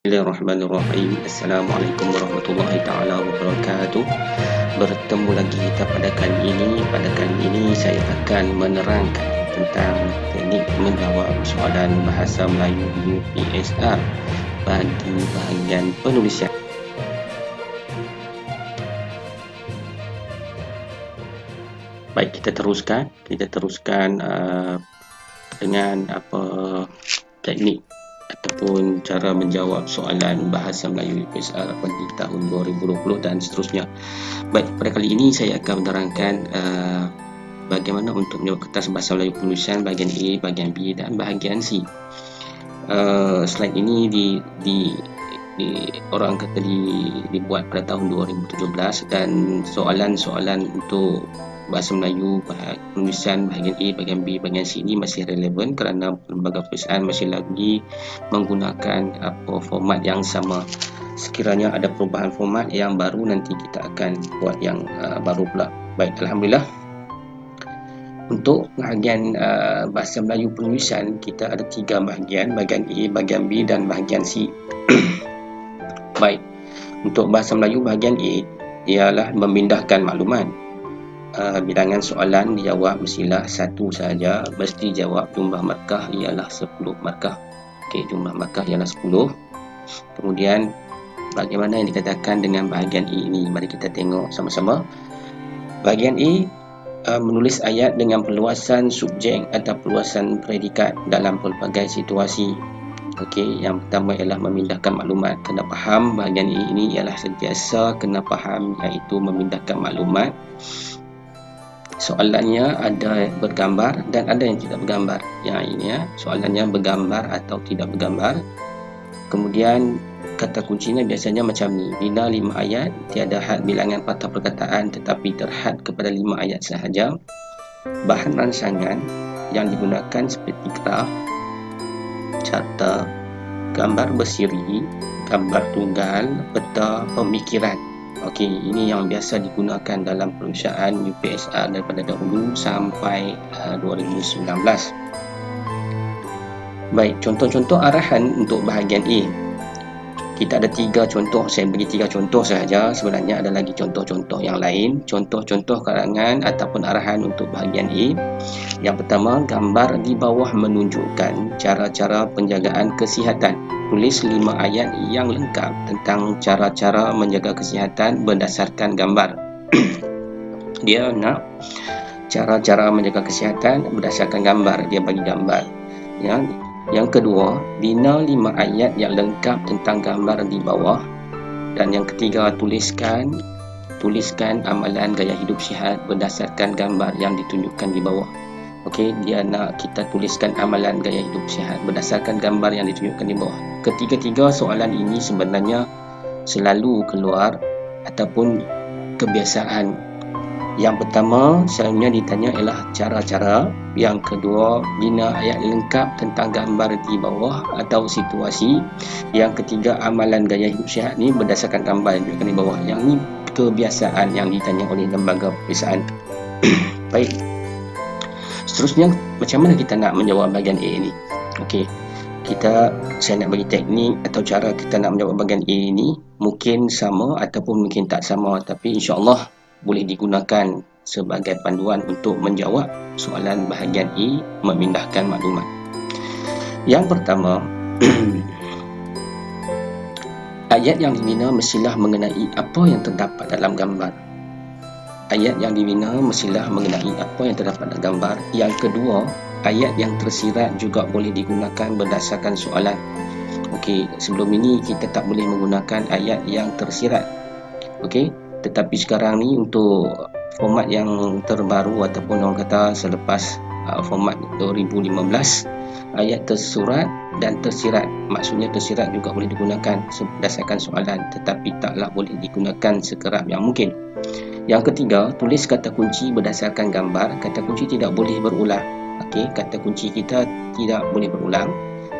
Bismillahirrahmanirrahim. Assalamualaikum warahmatullahi taala wabarakatuh. Bertemu lagi kita pada kali ini. Pada kali ini saya akan menerangkan tentang teknik menjawab soalan bahasa Melayu UPSR bagi bahagian penulisan. Baik, kita teruskan dengan teknik ataupun cara menjawab soalan bahasa Melayu UPSR bagi tahun 2020 dan seterusnya. Baik, pada kali ini saya akan menerangkan bagaimana untuk menjawab kertas bahasa Melayu penulisan bahagian A, bahagian B dan bahagian C. Slide ini orang kata dibuat pada tahun 2017 dan soalan-soalan untuk bahasa Melayu penulisan bahagian A, bahagian B, bahagian C ini masih relevan kerana lembaga peperiksaan masih lagi menggunakan format yang sama. Sekiranya ada perubahan format yang baru, nanti kita akan buat yang baru pula. Baik, Alhamdulillah. Untuk bahagian bahasa Melayu penulisan, kita ada 3 bahagian, bahagian A, bahagian B dan bahagian C. Baik, untuk bahasa Melayu bahagian A ialah memindahkan maklumat. Bilangan soalan dijawab mestilah satu sahaja, mesti jawab jumlah markah ialah 10 markah. Okey, jumlah markah ialah 10. Kemudian bagaimana yang dikatakan dengan bahagian A ini? Mari kita tengok sama-sama. Bahagian A menulis ayat dengan perluasan subjek atau perluasan predikat dalam pelbagai situasi. Okey, yang pertama ialah memindahkan maklumat. Kena faham bahagian A ini ialah sentiasa kena faham, iaitu memindahkan maklumat. Soalannya ada bergambar dan ada yang tidak bergambar. Yang ini soalannya bergambar atau tidak bergambar. Kemudian kata kuncinya biasanya macam ni. Bila 5 ayat, tiada had bilangan patah perkataan tetapi terhad kepada 5 ayat sahaja. Bahan rancangan yang digunakan seperti graf, carta, gambar bersiri, gambar tunggal, peta, pemikiran. Okey, ini yang biasa digunakan dalam perusahaan UPSR daripada dahulu sampai 2019. Baik, contoh-contoh arahan untuk bahagian A. Kita ada 3 contoh, saya bagi 3 contoh sahaja. Sebenarnya ada lagi contoh-contoh yang lain. Contoh-contoh karangan ataupun arahan untuk bahagian A. Yang pertama, gambar di bawah menunjukkan cara-cara penjagaan kesihatan. Tulis 5 ayat yang lengkap tentang cara-cara menjaga kesihatan berdasarkan gambar. Dia nak cara-cara menjaga kesihatan berdasarkan gambar. Dia bagi gambar. Ya. Yang kedua, bina 5 ayat yang lengkap tentang gambar di bawah. Dan yang ketiga, tuliskan amalan gaya hidup sihat berdasarkan gambar yang ditunjukkan di bawah. Okey, dia nak kita tuliskan amalan gaya hidup sihat berdasarkan gambar yang ditunjukkan di bawah. Ketiga-tiga soalan ini sebenarnya selalu keluar ataupun kebiasaan. Yang pertama, selalunya ditanya ialah cara-cara. Yang kedua, bina ayat lengkap tentang gambar di bawah atau situasi. Yang ketiga, amalan gaya hidup sihat ni berdasarkan gambar yang ditunjukkan di bawah. Yang ni kebiasaan yang ditanya oleh lembaga peperiksaan. Baik. Seterusnya, macam mana kita nak menjawab bahagian A ini? Okey, saya nak bagi teknik atau cara kita nak menjawab bahagian A ini mungkin sama ataupun mungkin tak sama, tapi insya-Allah boleh digunakan sebagai panduan untuk menjawab soalan bahagian A, memindahkan maklumat. Yang pertama, ayat yang dibina mestilah mengenai apa yang terdapat dalam gambar. Ayat yang dibina mestilah mengenai apa yang terdapat dalam gambar. Yang kedua, ayat yang tersirat juga boleh digunakan berdasarkan soalan. Okey, sebelum ini kita tak boleh menggunakan ayat yang tersirat. Okey, tetapi sekarang ni untuk format yang terbaru ataupun orang kata selepas format 2015, ayat tersurat dan tersirat. Maksudnya tersirat juga boleh digunakan berdasarkan soalan, tetapi taklah boleh digunakan sekerap yang mungkin. Yang ketiga, tulis kata kunci berdasarkan gambar. Kata kunci tidak boleh berulang. Okey, kata kunci kita tidak boleh berulang.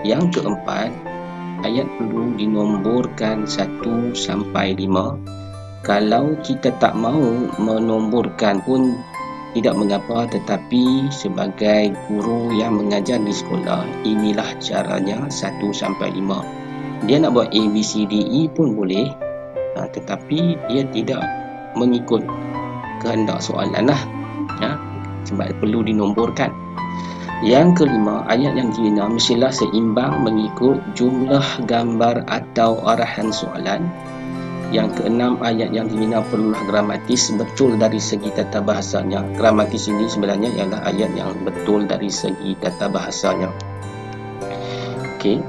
Yang keempat, ayat perlu dinomborkan 1 sampai 5. Kalau kita tak mahu menomborkan pun tidak mengapa, tetapi sebagai guru yang mengajar di sekolah, inilah caranya 1 sampai 5. Dia nak buat A, B, C, D, E pun boleh, tetapi dia tidak mengikut kehendak soalan lah, sebab perlu dinomborkan. Yang kelima, ayat yang dibina mestilah seimbang mengikut jumlah gambar atau arahan soalan. Yang keenam, ayat yang dibina perlulah gramatis betul dari segi tata bahasanya. Gramatis ini sebenarnya ialah ayat yang betul dari segi tata bahasanya. Okey.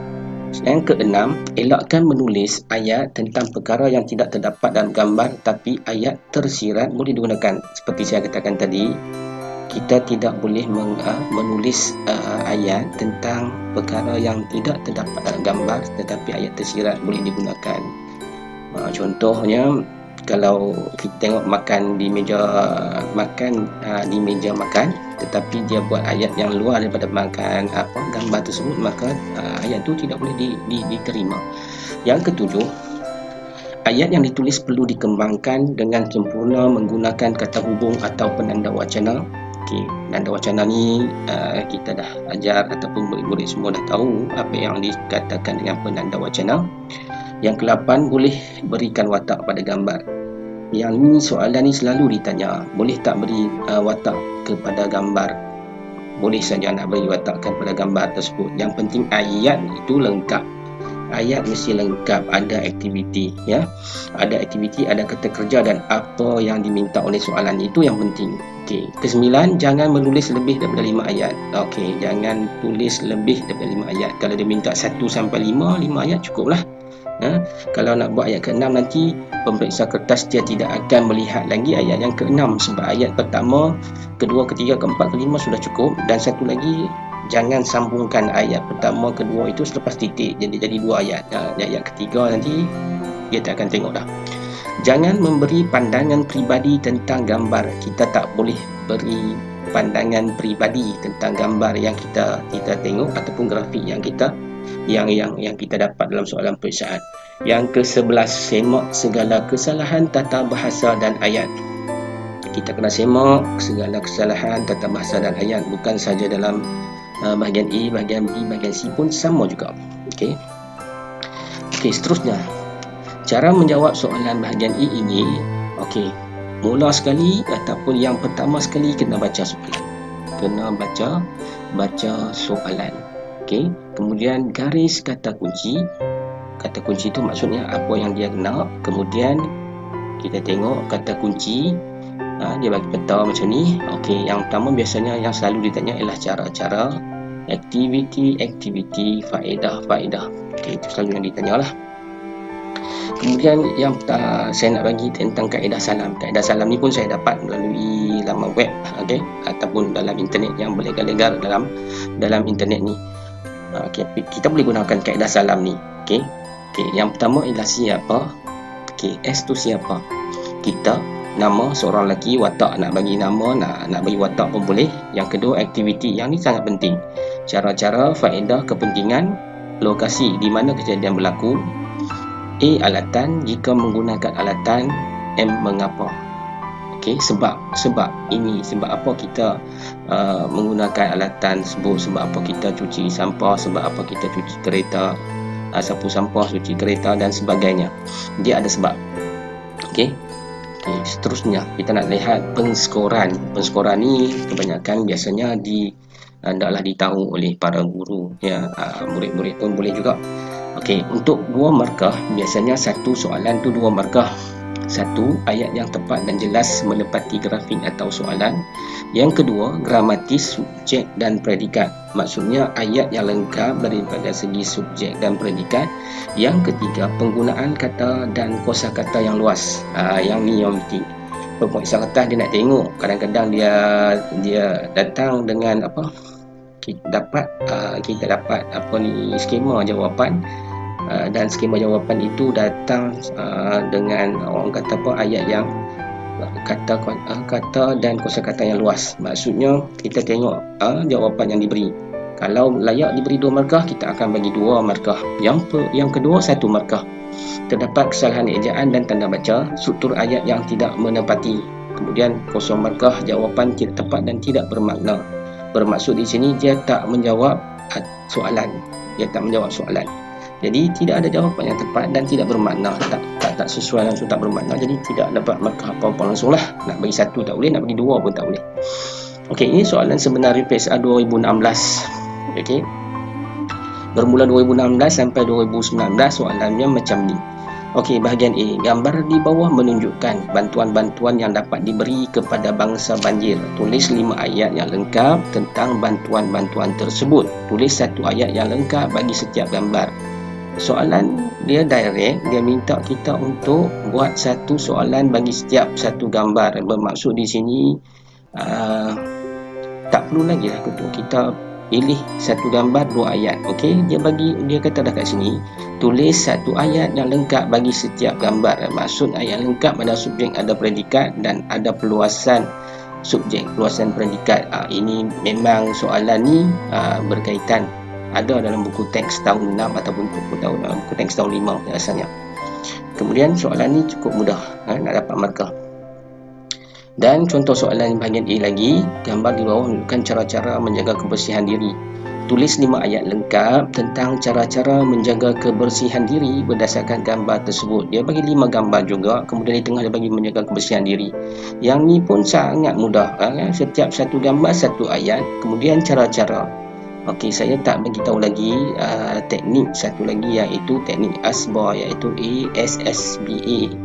Yang keenam, elakkan menulis ayat tentang perkara yang tidak terdapat dalam gambar tapi ayat tersirat boleh digunakan. Seperti saya katakan tadi, kita tidak boleh menulis ayat tentang perkara yang tidak terdapat dalam gambar tetapi ayat tersirat boleh digunakan. Contohnya, kalau kita tengok makan di meja makan tetapi dia buat ayat yang luar daripada gambar tersebut, maka ayat itu tidak boleh diterima. Yang ketujuh, ayat yang ditulis perlu dikembangkan dengan sempurna menggunakan kata hubung atau penanda wacana. Okey, penanda wacana ni kita dah ajar ataupun murid-murid semua dah tahu apa yang dikatakan dengan penanda wacana. Yang ke-8, boleh berikan watak pada gambar. Yang ni soalan ni selalu ditanya, boleh tak beri watak kepada gambar? Boleh saja nak beri watak kepada gambar tersebut. Yang penting ayat itu lengkap. Ayat mesti lengkap, ada aktiviti, ada aktiviti, ada kata kerja dan apa yang diminta oleh soalan, itu yang penting. Okey, ke-9, jangan menulis lebih daripada 5 ayat. Okey, jangan tulis lebih daripada 5 ayat. Kalau dia minta 1 sampai 5 ayat cukuplah. Kalau nak buat ayat ke-6 nanti, pemeriksa kertas dia tidak akan melihat lagi ayat yang ke-6 sebab ayat pertama, kedua, ketiga, keempat, kelima sudah cukup. Dan satu lagi, jangan sambungkan ayat pertama, kedua itu selepas titik, jadi 2 ayat. Ayat ketiga nanti dia tak akan tengok dah. Jangan memberi pandangan peribadi tentang gambar. Kita tak boleh beri pandangan peribadi tentang gambar yang kita tengok ataupun grafik yang kita dapat dalam soalan periksaan. Yang ke-11, semak segala kesalahan tata bahasa dan ayat. Kita kena semak segala kesalahan tata bahasa dan ayat, bukan saja dalam bahagian A, bahagian B, bahagian C pun sama juga. Okey, seterusnya, cara menjawab soalan bahagian E ini, mula sekali ataupun yang pertama sekali kena baca soalan. Okey, kemudian garis kata kunci. Kata kunci itu maksudnya apa yang dia nak. Kemudian kita tengok kata kunci, dia bagi peta macam ni. Okey, yang pertama biasanya yang selalu ditanya ialah cara-cara, aktiviti, faedah. Okey, itu selalu yang ditanya lah. Kemudian yang saya nak bagi tentang kaedah salam. Kaedah salam ni pun saya dapat melalui laman web, ataupun dalam internet yang berlegar-legar dalam internet ni. Kita boleh gunakan kaedah salam ni. Okey, yang pertama ialah siapa. S tu siapa? Kita, nama seorang lelaki, watak nak bagi nama, nak bagi watak pun boleh. Yang kedua, aktiviti. Yang ni sangat penting. Cara-cara, faedah, kepentingan, lokasi di mana kejadian berlaku. A, alatan, jika menggunakan alatan. M, mengapa. Okey, sebab ini, sebab apa kita menggunakan alatan tersebut, sebab apa kita cuci sampah, sebab apa kita cuci kereta, sapu sampah, cuci kereta dan sebagainya. Dia ada sebab. Okey, seterusnya kita nak lihat penskoran. Penskoran ni kebanyakan biasanya hendaklah ditahu oleh para guru, murid-murid pun boleh juga. Okey, untuk 2 markah, biasanya satu soalan tu 2 markah. 1, ayat yang tepat dan jelas menepati grafik atau soalan. Yang kedua, gramatis, subjek dan predikat. Maksudnya ayat yang lengkap daripada segi subjek dan predikat. Yang ketiga, penggunaan kata dan kosakata yang luas. Yang ni yang penting. Pemeriksa kertas dia nak tengok, kadang-kadang dia datang dengan kita dapat skema jawapan. Dan skema jawapan itu datang dengan ayat yang kata dan kosakata yang luas. Maksudnya kita tengok jawapan yang diberi. Kalau layak diberi 2 markah, kita akan bagi 2 markah. Yang kedua 1 markah. Terdapat kesalahan ejaan dan tanda baca, struktur ayat yang tidak menepati. Kemudian 0 markah, jawapan tidak tepat dan tidak bermakna. Bermaksud di sini dia tak menjawab soalan. Jadi tidak ada jawapan yang tepat dan tidak bermakna, tak sesuai, langsung tak bermakna, jadi tidak dapat markah apa-apa langsung lah. Nak bagi 1 tak boleh, nak bagi 2 pun tak boleh. Okey, ini soalan sebenar PSA 2016. Okey, bermula 2016 sampai 2019 soalannya macam ni. Okey, bahagian A, gambar di bawah menunjukkan bantuan-bantuan yang dapat diberi kepada bangsa banjir. Tulis 5 ayat yang lengkap tentang bantuan-bantuan tersebut. Tulis 1 ayat yang lengkap bagi setiap gambar. Soalan dia direct, dia minta kita untuk buat satu soalan bagi setiap satu gambar. Bermaksud di sini tak perlu lagi lah untuk kita pilih satu gambar 2 ayat. Okey, dia kata dah kat sini, tulis 1 ayat yang lengkap bagi setiap gambar. Maksud ayat lengkap ada subjek, ada predikat dan ada peluasan subjek, peluasan predikat. Ini memang soalan ni berkaitan, ada dalam buku teks tahun 6 ataupun buku teks tahun 5 biasanya. Kemudian soalan ni cukup mudah nak dapat markah. Dan contoh soalan bahagian A lagi, gambar di bawah menunjukkan cara-cara menjaga kebersihan diri. Tulis 5 ayat lengkap tentang cara-cara menjaga kebersihan diri berdasarkan gambar tersebut. Dia bagi 5 gambar juga, kemudian di tengah dia bagi menjaga kebersihan diri. Yang ni pun sangat mudah. Setiap satu gambar 1 ayat, kemudian cara-cara. Okey, saya tak bagi tahu lagi teknik satu lagi, iaitu teknik ASBA, iaitu ASSBA.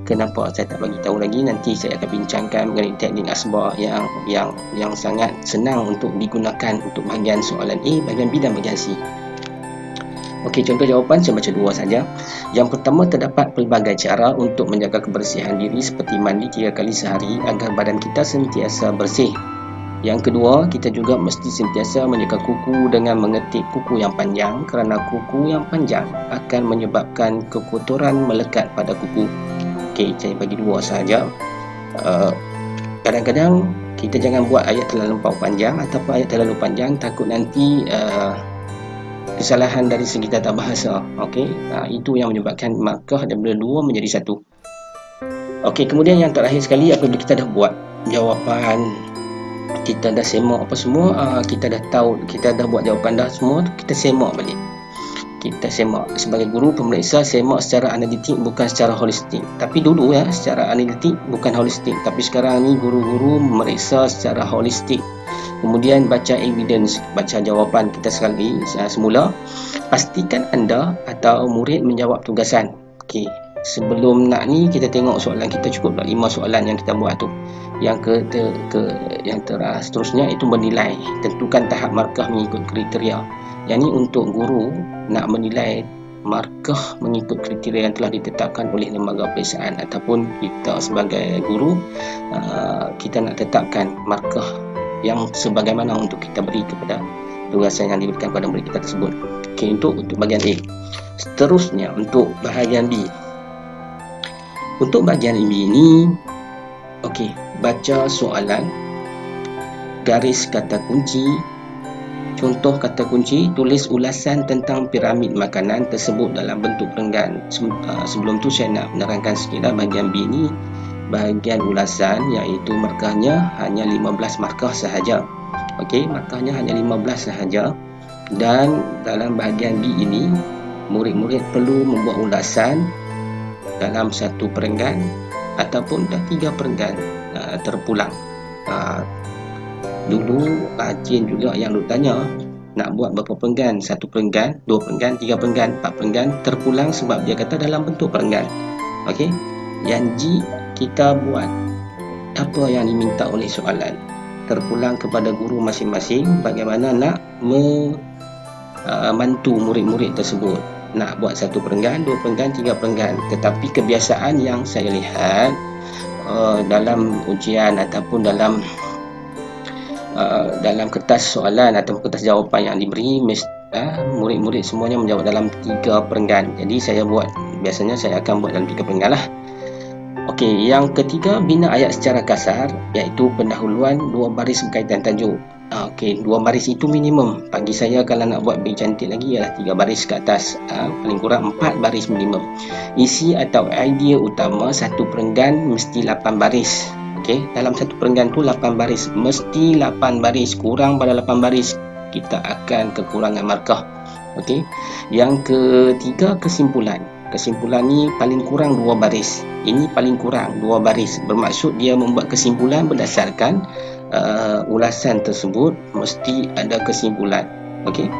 Kenapa saya tak bagi tahu lagi? Nanti saya akan bincangkan mengenai teknik ASBA yang sangat senang untuk digunakan untuk bahagian soalan A, bahagian B dan bahagian C. Okey, contoh jawapan saya baca 2 saja. Yang pertama, terdapat pelbagai cara untuk menjaga kebersihan diri seperti mandi 3 kali sehari agar badan kita sentiasa bersih. Yang kedua, kita juga mesti sentiasa menjaga kuku dengan mengetik kuku yang panjang kerana kuku yang panjang akan menyebabkan kekotoran melekat pada kuku. Okey, saya bagi 2 sahaja. Kadang-kadang kita jangan buat ayat terlalu panjang ataupun ayat terlalu panjang, takut nanti kesalahan dari segi tata bahasa. Okey, itu yang menyebabkan markah daripada 2 menjadi 1. Okey, kemudian yang terakhir sekali, apabila kita dah buat jawapan, kita dah semak apa semua, kita dah tahu, kita dah buat jawapan dah semua, kita semak balik. Kita semak sebagai guru pemeriksa, semak secara analitik bukan secara holistik. Tapi dulu secara analitik bukan holistik, tapi sekarang ni guru-guru memeriksa secara holistik. Kemudian baca evidence, baca jawapan kita sekali semula. Pastikan anda atau murid menjawab tugasan. Okey, sebelum nak ni kita tengok soalan kita cukup tak 5 soalan yang kita buat tu. Yang seterusnya itu menilai, tentukan tahap markah mengikut kriteria. Yang ni untuk guru nak menilai markah mengikut kriteria yang telah ditetapkan oleh lembaga periksaan, ataupun kita sebagai guru kita nak tetapkan markah yang sebagaimana untuk kita beri kepada tugasan yang diberikan kepada murid kita tersebut. Okey, untuk bahagian A. Seterusnya untuk bahagian B. Untuk bahagian B ini, okey, baca soalan, garis kata kunci, contoh kata kunci, tulis ulasan tentang piramid makanan tersebut dalam bentuk perenggan. Sebelum tu saya nak menerangkan sikitlah bahagian B ini, bahagian ulasan, iaitu markahnya hanya 15 markah sahaja. Okey, markahnya hanya 15 sahaja. Dan dalam bahagian B ini, murid-murid perlu membuat ulasan dalam 1 perenggan ataupun 3 perenggan terpulang. Dulu Cin juga yang duk tanya nak buat berapa perenggan, 1 perenggan, 2 perenggan, 3 perenggan, 4 perenggan terpulang, sebab dia kata dalam bentuk perenggan. Okey, yang G kita buat apa yang diminta oleh soalan, terpulang kepada guru masing-masing bagaimana nak membantu murid-murid tersebut nak buat 1 perenggan, 2 perenggan, 3 perenggan. Tetapi kebiasaan yang saya lihat dalam ujian ataupun dalam kertas soalan atau kertas jawapan yang diberi, murid-murid semuanya menjawab dalam 3 perenggan. Jadi biasanya saya akan buat dalam 3 perenggan lah. Okey, yang ketiga, bina ayat secara kasar, iaitu pendahuluan 2 baris berkaitan tajuk. Okey, 2 baris itu minimum. Bagi saya kalau nak buat lebih cantik lagi ialah 3 baris ke atas, paling kurang 4 baris minimum. Isi atau idea utama 1 perenggan mesti 8 baris. Okey, dalam 1 perenggan tu 8 baris, mesti 8 baris. Kurang pada 8 baris kita akan kekurangan markah. Okey. Yang ketiga, kesimpulan. Kesimpulan ni paling kurang 2 baris. Ini paling kurang 2 baris. Bermaksud dia membuat kesimpulan berdasarkan ulasan tersebut mesti ada kesimpulan. Okey.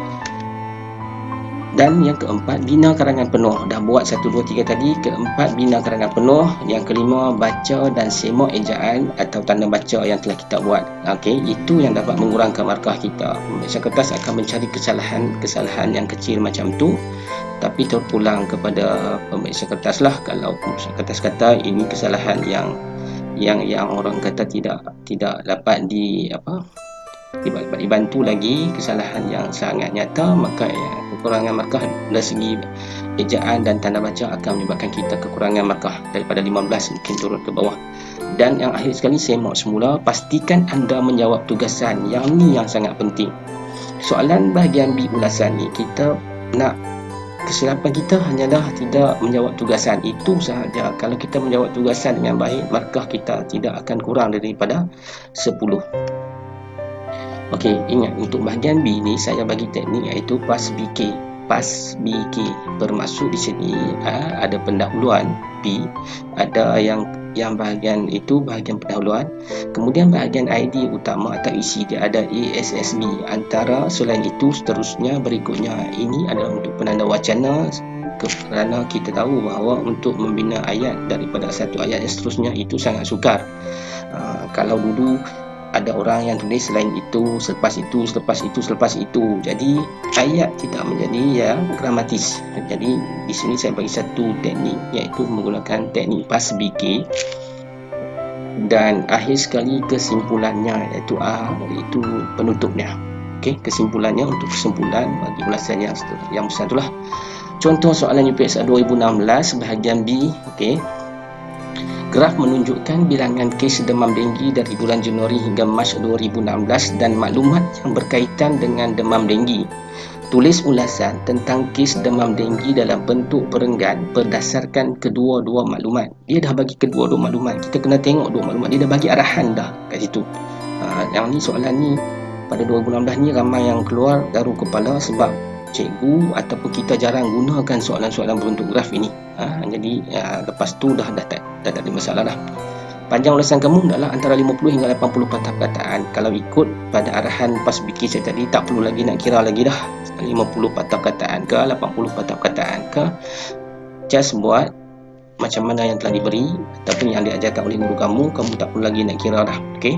Dan yang keempat, bina karangan penuh. Dah buat 1, 2, 3 tadi. Keempat, bina karangan penuh. Yang kelima, baca dan semak ejaan atau tanda baca yang telah kita buat. Okey, itu yang dapat mengurangkan markah kita. Pemeriksaan kertas akan mencari kesalahan yang kecil macam tu, tapi terpulang kepada pemeriksaan kertas lah. Kalau pemeriksaan kertas kata ini kesalahan yang orang kata tidak dapat dibantu lagi, kesalahan yang sangat nyata, maka kekurangan markah dari segi ejaan dan tanda baca akan menyebabkan kita kekurangan markah daripada 15 mungkin turun ke bawah. Dan yang akhir sekali, semak semula, pastikan anda menjawab tugasan. Yang ni yang sangat penting. Soalan bahagian B ulasan ni, kita nak kesilapan kita hanyalah tidak menjawab tugasan. Itu sahaja. Kalau kita menjawab tugasan dengan baik, markah kita tidak akan kurang daripada 10. Okey, ingat untuk bahagian B ni saya bagi teknik iaitu PAS BK. PAS BK bermaksud di sini ada pendahuluan B, ada yang bahagian itu bahagian pendahuluan, kemudian bahagian ID utama atau isi dia ada ASSB. Antara selain itu seterusnya berikutnya ini adalah untuk penanda wacana, kerana kita tahu bahawa untuk membina ayat daripada satu ayat yang seterusnya itu sangat sukar. Kalau dulu ada orang yang tulis selain itu, selepas itu, selepas itu, selepas itu. Jadi ayat tidak menjadi yang gramatis. Jadi di sini saya bagi satu teknik iaitu menggunakan teknik PAS BK. Dan akhir sekali kesimpulannya iaitu itu penutupnya. Okey, kesimpulannya untuk kesimpulan bagi ulasan yang besar itulah. Contoh soalan UPSR 2016 bahagian B. Okey. Graf menunjukkan bilangan kes demam denggi dari bulan Januari hingga Mac 2016 dan maklumat yang berkaitan dengan demam denggi. Tulis ulasan tentang kes demam denggi dalam bentuk perenggan berdasarkan kedua-dua maklumat. Dia dah bagi kedua-dua maklumat. Kita kena tengok dua maklumat. Dia dah bagi arahan dah kat situ. Yang ni soalan ni pada 2016 ni ramai yang keluar garu kepala sebab cikgu ataupun kita jarang gunakan soalan-soalan berbentuk graf ini. Jadi lepas tu dah tak ada masalah dah. Panjang ulasan kamu adalah antara 50 hingga 80 patah perkataan. Kalau ikut pada arahan PAS BK saya tadi, tak perlu lagi nak kira lagi dah 50 patah perkataan ke 80 patah perkataan ke, just buat macam mana yang telah diberi ataupun yang diajarkan oleh guru kamu tak perlu lagi nak kira dah. Okey.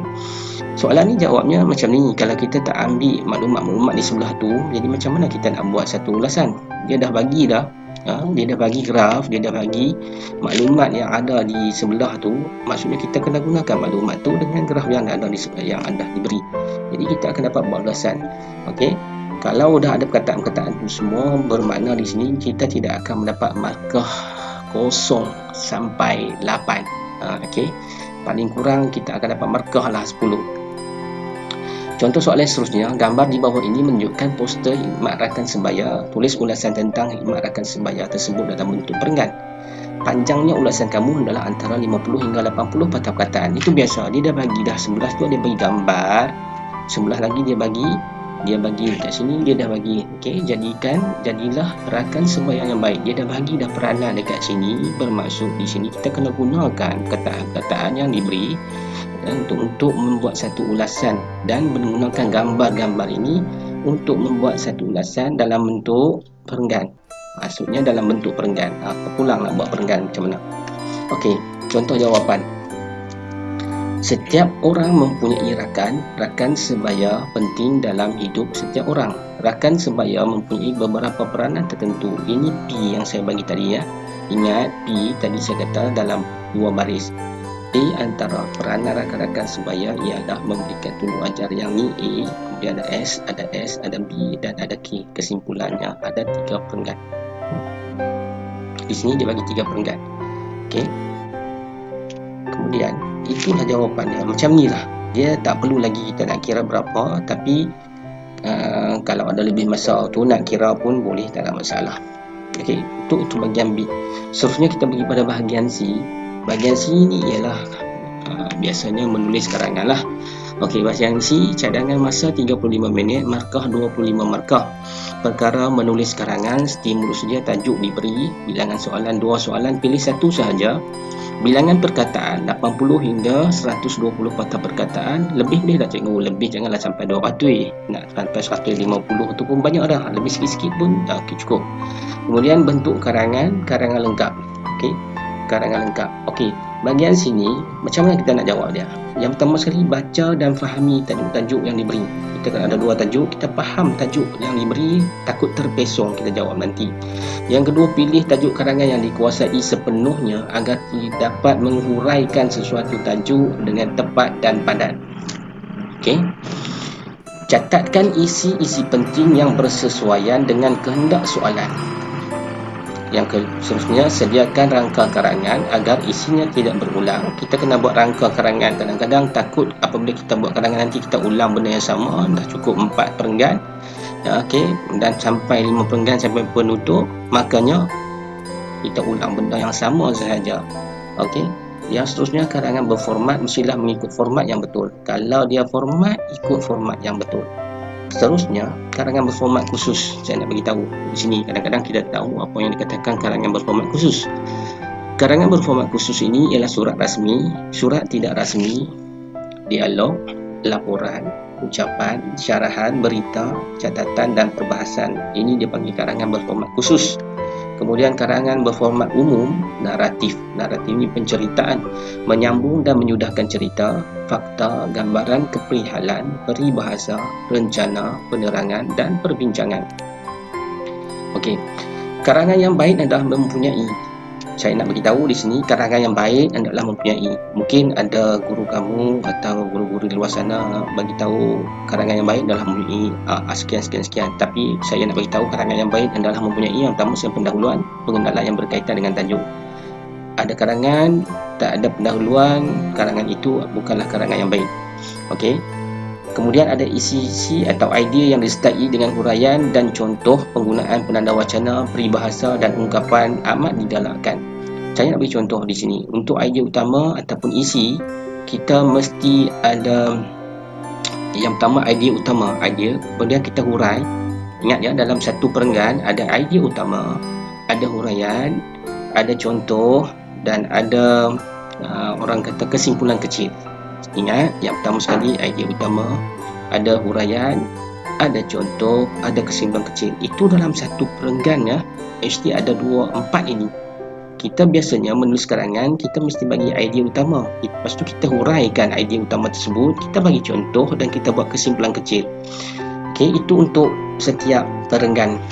Soalan ni jawabnya macam ni. Kalau kita tak ambil maklumat-maklumat di sebelah tu, jadi macam mana kita nak buat satu ulasan? Dia dah bagi dah. Dia dah bagi graf, dia dah bagi maklumat yang ada di sebelah tu. Maksudnya kita kena gunakan maklumat tu dengan graf yang ada yang anda diberi. Jadi kita akan dapat buat ulasan. Okey. Kalau dah ada perkataan-perkataan tu semua, bermakna di sini kita tidak akan mendapat markah 0 sampai 8. Okey. Paling kurang kita akan dapat markah lah 10. Contoh soalan seterusnya, gambar di bawah ini menunjukkan poster khidmat rakan sebaya. Tulis ulasan tentang khidmat rakan sebaya tersebut dalam bentuk perenggan. Panjangnya ulasan kamu adalah antara 50 hingga 80 patah perkataan. Itu biasa, dia dah bagi dah sebelah tu dia bagi gambar, sebelah lagi dia bagi kat sini dia dah bagi. Okey, jadilah rakan sebaya yang baik. Dia dah bagi dah peranan dekat sini. Bermaksud di sini kita kena gunakan perkataan-perkataan yang diberi untuk membuat satu ulasan dan menggunakan gambar-gambar ini untuk membuat satu ulasan dalam bentuk perenggan. Maksudnya dalam bentuk perenggan. Pulang nak buat perenggan macam mana. Okey, contoh jawapan. Setiap orang mempunyai rakan sebaya penting dalam hidup setiap orang. Rakan sebaya mempunyai beberapa peranan tertentu. Ini P yang saya bagi tadi ya. Ingat P tadi saya kata dalam 2 baris. A antara peranan rakan-rakan sebaya ialah memberikan tolong ajar. Yang ni A, kemudian ada S, ada B dan ada K. Kesimpulannya ada 3 perenggan. Di sini dia bagi 3 perenggan. Okey. Kemudian itulah jawapannya. Macam ni lah. Dia tak perlu lagi kita nak kira berapa, tapi kalau ada lebih masa tu nak kira pun boleh, tak ada masalah. Okey, itu bahagian B. Seterusnya kita pergi pada bahagian C. Bahagian C ni ialah biasanya menulis karangan lah. Okey, bahagian C, cadangan masa 35 minit, markah 25 markah. Perkara menulis karangan, stimulus dia, tajuk diberi, bilangan soalan 2 soalan, pilih satu sahaja. Bilangan perkataan 80 hingga 120 patah perkataan. Lebih boleh tak cikgu? Lebih janganlah sampai 200. Nak sampai 150 tu pun banyak dah. Lebih sikit-sikit pun dah okey, cukup. Kemudian bentuk karangan, karangan lengkap. Okey, karangan lengkap. Okey, bahagian sini macam mana kita nak jawab dia? Yang pertama sekali, baca dan fahami tajuk-tajuk yang diberi. Kita kan ada 2 tajuk, kita faham tajuk yang diberi, takut terpesong kita jawab nanti. Yang kedua, pilih tajuk karangan yang dikuasai sepenuhnya agar dapat menghuraikan sesuatu tajuk dengan tepat dan padat. Okey. Catatkan isi-isi penting yang bersesuaian dengan kehendak soalan. Yang seterusnya, sediakan rangka karangan agar isinya tidak berulang. Kita kena buat rangka karangan. Kadang-kadang takut apabila kita buat karangan nanti kita ulang benda yang sama. Dah cukup 4 perenggan. Okey, dan sampai 5 perenggan sampai penutup, makanya kita ulang benda yang sama sahaja. Okey. Yang seterusnya, karangan berformat mestilah mengikut format yang betul. Kalau dia format, ikut format yang betul. Seterusnya, karangan berformat khusus. Saya nak beritahu di sini, kadang-kadang kita tahu apa yang dikatakan karangan berformat khusus. Karangan berformat khusus ini ialah surat rasmi, surat tidak rasmi, dialog, laporan, ucapan, syarahan, berita, catatan dan perbahasan. Ini dia panggil karangan berformat khusus. Kemudian karangan berformat umum, naratif. Naratif ini penceritaan, menyambung dan menyudahkan cerita, fakta, gambaran keperihalan, peribahasa, rencana, penerangan dan perbincangan. Okey. Karangan yang baik adalah mempunyai. Saya nak beritahu di sini, karangan yang baik adalah mempunyai. Mungkin ada guru kamu atau guru-guru di luar sana bagi tahu karangan yang baik adalah mempunyai sekian. Tapi saya nak beritahu karangan yang baik adalah mempunyai yang pertama sekali pendahuluan, pengenalan yang berkaitan dengan tajuk. Ada karangan tak ada pendahuluan, karangan itu bukanlah karangan yang baik. Okey. Kemudian ada isi-isi atau idea yang disertai dengan huraian dan contoh penggunaan penanda wacana, peribahasa dan ungkapan amat digalakkan. Saya nak beri contoh di sini. Untuk idea utama ataupun isi, kita mesti ada yang pertama idea utama. Idea, kemudian kita hurai. Ingat ya, dalam satu perenggan ada idea utama, ada huraian, ada contoh dan ada orang kata kesimpulan kecil. Ingat, yang pertama sekali idea utama, ada huraian, ada contoh, ada kesimpulan kecil. Itu dalam satu perenggan ya. Mesti ada 2, 4 ini. Kita biasanya menulis karangan, kita mesti bagi idea utama. Lepas tu kita huraikan idea utama tersebut, kita bagi contoh dan kita buat kesimpulan kecil. Okey, itu untuk setiap perenggan.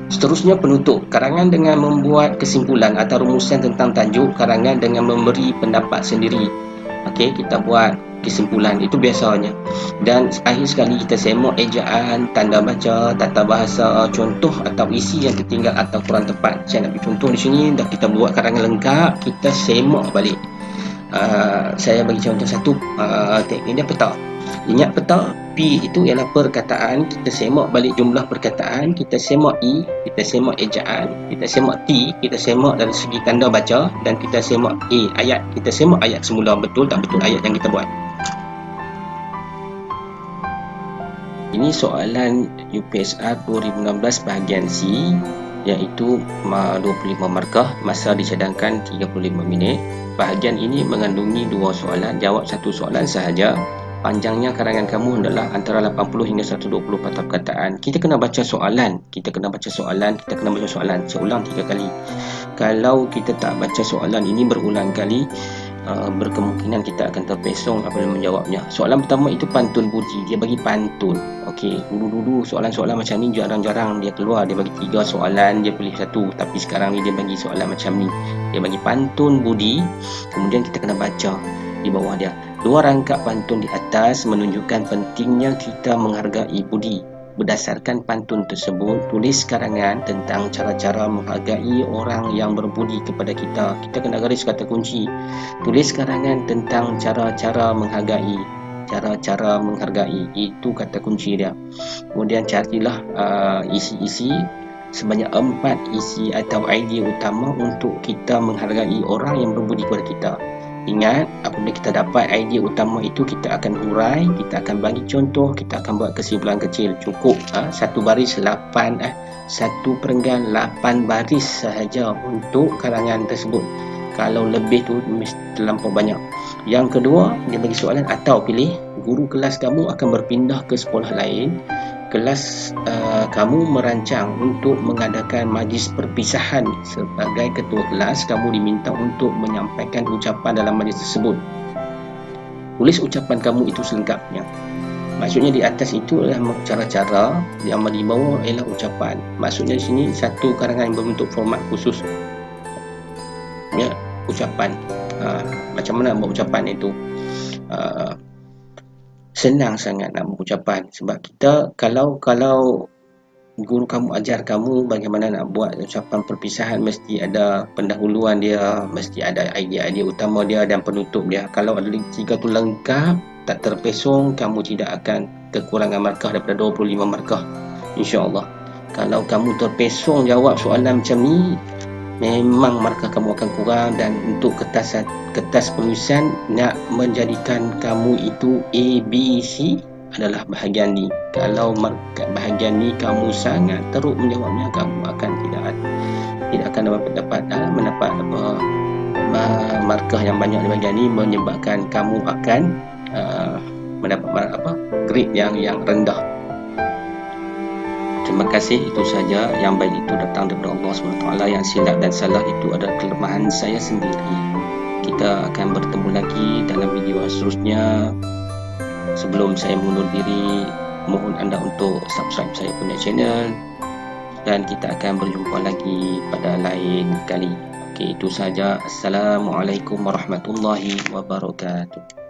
Seterusnya, penutup. Karangan dengan membuat kesimpulan atau rumusan tentang tajuk, karangan dengan memberi pendapat sendiri. Okey, kita buat kesimpulan. Itu biasanya. Dan akhir sekali kita semak ejaan, tanda baca, tata bahasa, contoh atau isi yang tertinggal atau kurang tepat. Saya nak beri contoh di sini. Dah kita buat karangan lengkap, kita semak balik. Saya bagi contoh satu teknik dia peta. Ingat peta, P itu ialah perkataan. Kita semak balik jumlah perkataan, kita semak I, kita semak ejaan, kita semak T, kita semak dari segi tanda baca, dan kita semak A, ayat. Kita semak ayat semula, betul tak betul ayat yang kita buat. Ini soalan UPSR 2016 bahagian C, iaitu 25 markah, masa dicadangkan 35 minit. Bahagian ini mengandungi 2 soalan, jawab 1 soalan sahaja. Panjangnya karangan kamu adalah antara 80 hingga 120 patah perkataan. Kita kena baca soalan. Kita kena baca soalan. Saya ulang 3 kali. Kalau kita tak baca soalan ini berulang kali, berkemungkinan kita akan terpesong apabila menjawabnya. Soalan pertama itu pantun budi. Dia bagi pantun. Okey, dulu-dulu soalan-soalan macam ni jarang-jarang dia keluar. Dia bagi 3 soalan, dia pilih 1. Tapi sekarang ni dia bagi soalan macam ni. Dia bagi pantun budi. Kemudian kita kena baca di bawah dia. 2 rangkap pantun di atas menunjukkan pentingnya kita menghargai budi. Berdasarkan pantun tersebut, tulis karangan tentang cara-cara menghargai orang yang berbudi kepada kita. Kita kena garis kata kunci. Tulis karangan tentang cara-cara menghargai. Cara-cara menghargai, itu kata kunci dia. Kemudian carilah isi-isi sebanyak 4 isi atau idea utama untuk kita menghargai orang yang berbudi kepada kita. Ingat, apabila kita dapat idea utama itu, kita akan hurai, kita akan bagi contoh, kita akan buat kesimpulan kecil. Cukup satu baris 8, satu perenggan 8 baris sahaja untuk karangan tersebut. Kalau lebih tu mesti terlampau banyak. Yang kedua, dia bagi soalan atau pilih, guru kelas kamu akan berpindah ke sekolah lain. Kelas kamu merancang untuk mengadakan majlis perpisahan. Sebagai ketua kelas, kamu diminta untuk menyampaikan ucapan dalam majlis tersebut. Tulis ucapan kamu itu selengkapnya. Maksudnya di atas itu adalah cara-cara, yang di bawah ialah ucapan. Maksudnya di sini satu karangan yang berbentuk format khusus. Ya, ucapan. Macam mana buat ucapan itu? Senang sangat nak berucapan, sebab kita kalau guru kamu ajar kamu bagaimana nak buat ucapan perpisahan, mesti ada pendahuluan dia, mesti ada idea utama dia dan penutup dia. Kalau ada 3 tu lengkap, tak terpesong, kamu tidak akan kekurangan markah daripada 25 markah, insya-Allah. Kalau kamu terpesong jawab soalan macam ni, memang markah kamu akan kurang. Dan untuk kertas penulisan nak menjadikan kamu itu A, B, C adalah bahagian ni. Kalau bahagian ni kamu sangat teruk menjawabnya, kamu akan tidak akan mendapat markah yang banyak di bahagian ni, menyebabkan kamu akan mendapat grade yang rendah. Terima kasih, itu saja. Yang baik itu datang daripada Allah SWT. Yang silap dan salah itu adalah kelemahan saya sendiri. Kita akan bertemu lagi dalam video seterusnya. Sebelum saya mengundur diri, mohon anda untuk subscribe saya punya channel. Dan kita akan berjumpa lagi pada lain kali. Okey, itu saja. Assalamualaikum warahmatullahi wabarakatuh.